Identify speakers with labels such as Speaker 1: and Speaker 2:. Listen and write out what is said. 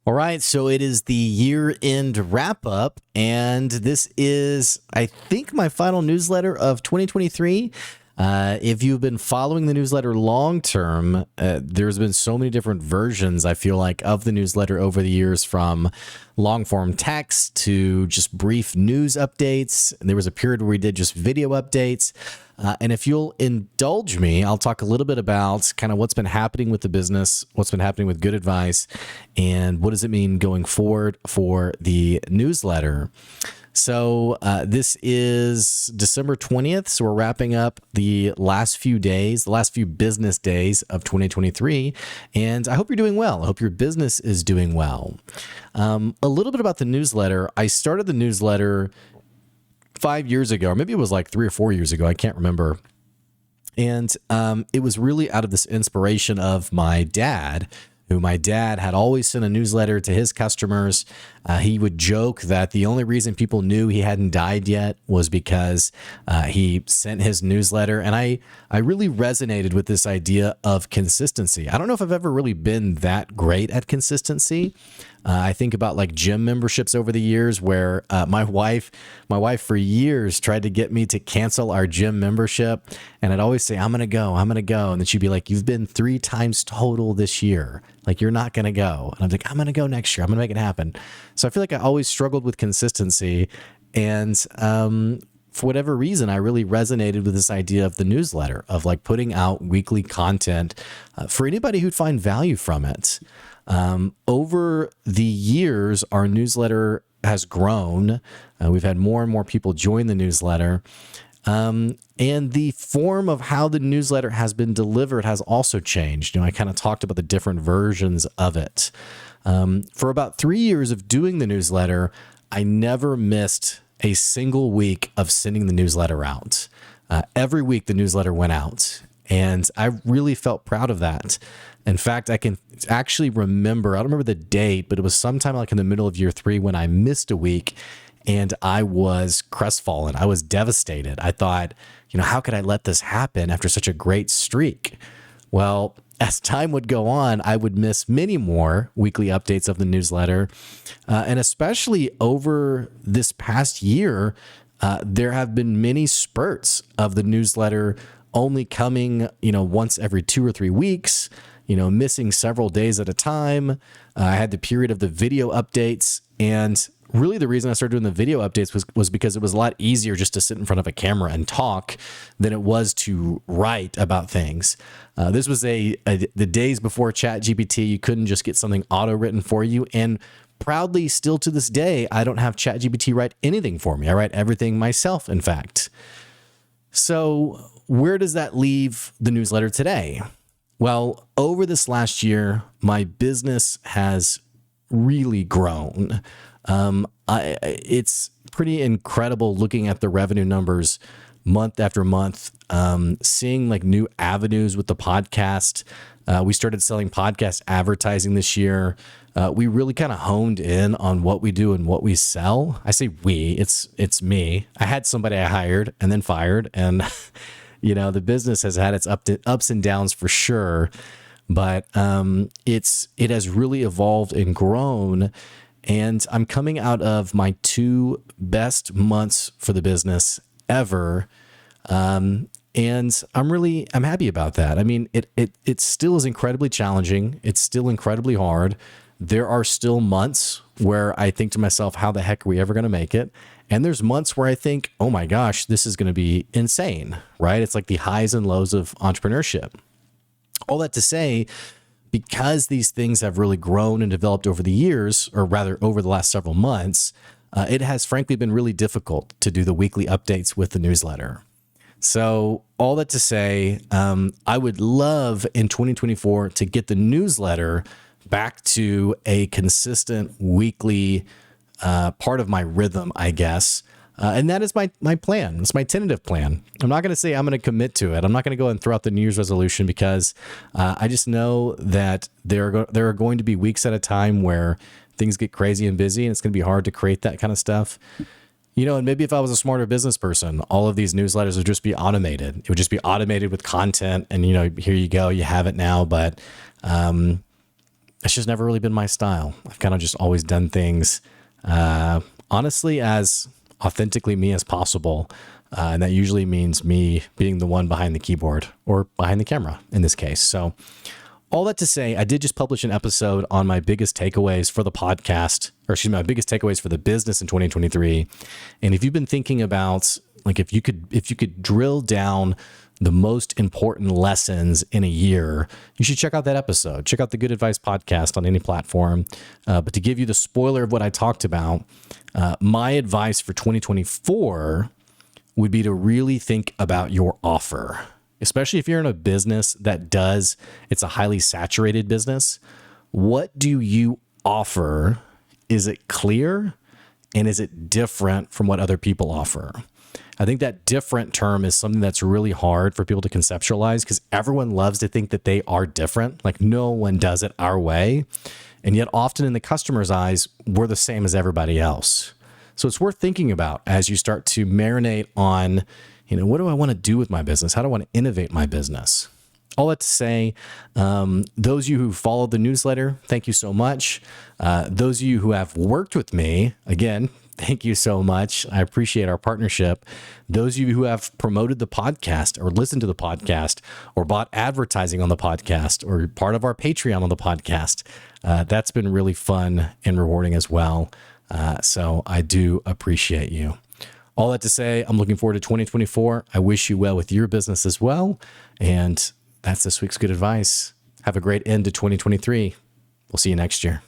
Speaker 1: All right, so it is the year-end wrap-up, and this is, I think, my final newsletter of 2023. If you've been following the newsletter long-term, there's been so many different versions, I feel like, of the newsletter over the years, from long-form text to just brief news updates. There was a period where we did just video updates. And if you'll indulge me, I'll talk a little bit about kind of what's been happening with the business, what's been happening with Good Advice, and what does it mean going forward for the newsletter. So this is December 20th. So we're wrapping up the last few days, the last few business days of 2023. And I hope you're doing well. I hope your business is doing well. A little bit about the newsletter. I started the newsletter 5 years ago, or maybe it was like 3 or 4 years ago. I can't remember. And it was really out of this inspiration of my dad, who my dad had always sent a newsletter to his customers. He would joke that the only reason people knew he hadn't died yet was because he sent his newsletter. And I really resonated with this idea of consistency. I don't know if I've ever really been that great at consistency. I think about like gym memberships over the years where my wife for years tried to get me to cancel our gym membership. And I'd always say, I'm going to go. And then she'd be like, you've been 3 times total this year. Like, you're not going to go. And I'm like, I'm going to go next year. I'm going to make it happen. So I feel like I always struggled with consistency. And for whatever reason, I really resonated with this idea of the newsletter, of like putting out weekly content for anybody who'd find value from it. Over the years, our newsletter has grown. We've had more and more people join the newsletter. And the form of how the newsletter has been delivered has also changed. I kind of talked about the different versions of it. For about 3 years of doing the newsletter, I never missed a single week of sending the newsletter out. Every week the newsletter went out, and I really felt proud of that. In fact, I can actually remember, I don't remember the date, but it was sometime like in the middle of year 3 when I missed a week, and I was crestfallen. I was devastated. I thought, how could I let this happen after such a great streak? Well, as time would go on, I would miss many more weekly updates of the newsletter. And especially over this past year, there have been many spurts of the newsletter only coming, once every 2 or 3 weeks, missing several days at a time. I had the period of the video updates, and really the reason I started doing the video updates was because it was a lot easier just to sit in front of a camera and talk than it was to write about things. This was the days before ChatGPT. You couldn't just get something auto written for you. And proudly, still to this day, I don't have ChatGPT write anything for me. I write everything myself, in fact. So where does that leave the newsletter today? Well, over this last year, my business has really grown. It's pretty incredible looking at the revenue numbers month after month, seeing like new avenues with the podcast. We started selling podcast advertising this year. We really kind of honed in on what we do and what we sell. I say we, it's me. I had somebody I hired and then fired, and the business has had its ups and downs for sure, but it has really evolved and grown. And I'm coming out of my 2 best months for the business ever. And I'm happy about that. I mean, it still is incredibly challenging. It's still incredibly hard. There are still months where I think to myself, how the heck are we ever going to make it? And there's months where I think, oh my gosh, this is going to be insane, right? It's like the highs and lows of entrepreneurship. All that to say, because these things have really grown and developed over the years, or rather over the last several months, it has frankly been really difficult to do the weekly updates with the newsletter. So all that to say, I would love in 2024 to get the newsletter back to a consistent weekly part of my rhythm, I guess. And that is my plan. It's my tentative plan. I'm not going to say I'm going to commit to it. I'm not going to go and throw out the New Year's resolution, because I just know that there are going to be weeks at a time where things get crazy and busy, and it's going to be hard to create that kind of stuff. And maybe if I was a smarter business person, all of these newsletters would just be automated. It would just be automated with content, and here you go, you have it now. But It's just never really been my style. I've kind of just always done things, honestly, as authentically me as possible. And that usually means me being the one behind the keyboard or behind the camera in this case. So all that to say, I did just publish an episode on my biggest takeaways for the podcast, or excuse me, my biggest takeaways for the business in 2023. And if you've been thinking about, like, if you could drill down the most important lessons in a year, you should check out that episode. Check out the Good Advice podcast on any platform. But to give you the spoiler of what I talked about, my advice for 2024 would be to really think about your offer, especially if you're in a business it's a highly saturated business. What do you offer? Is it clear? And is it different from what other people offer? I think that different term is something that's really hard for people to conceptualize because everyone loves to think that they are different. Like no one does it our way. And yet often in the customer's eyes, we're the same as everybody else. So it's worth thinking about as you start to marinate on, what do I want to do with my business? How do I want to innovate my business? All that to say, those of you who followed the newsletter, thank you so much. Those of you who have worked with me, again, thank you so much. I appreciate our partnership. Those of you who have promoted the podcast or listened to the podcast or bought advertising on the podcast or part of our Patreon on the podcast, that's been really fun and rewarding as well. So I do appreciate you. All that to say, I'm looking forward to 2024. I wish you well with your business as well. And that's this week's good advice. Have a great end to 2023. We'll see you next year.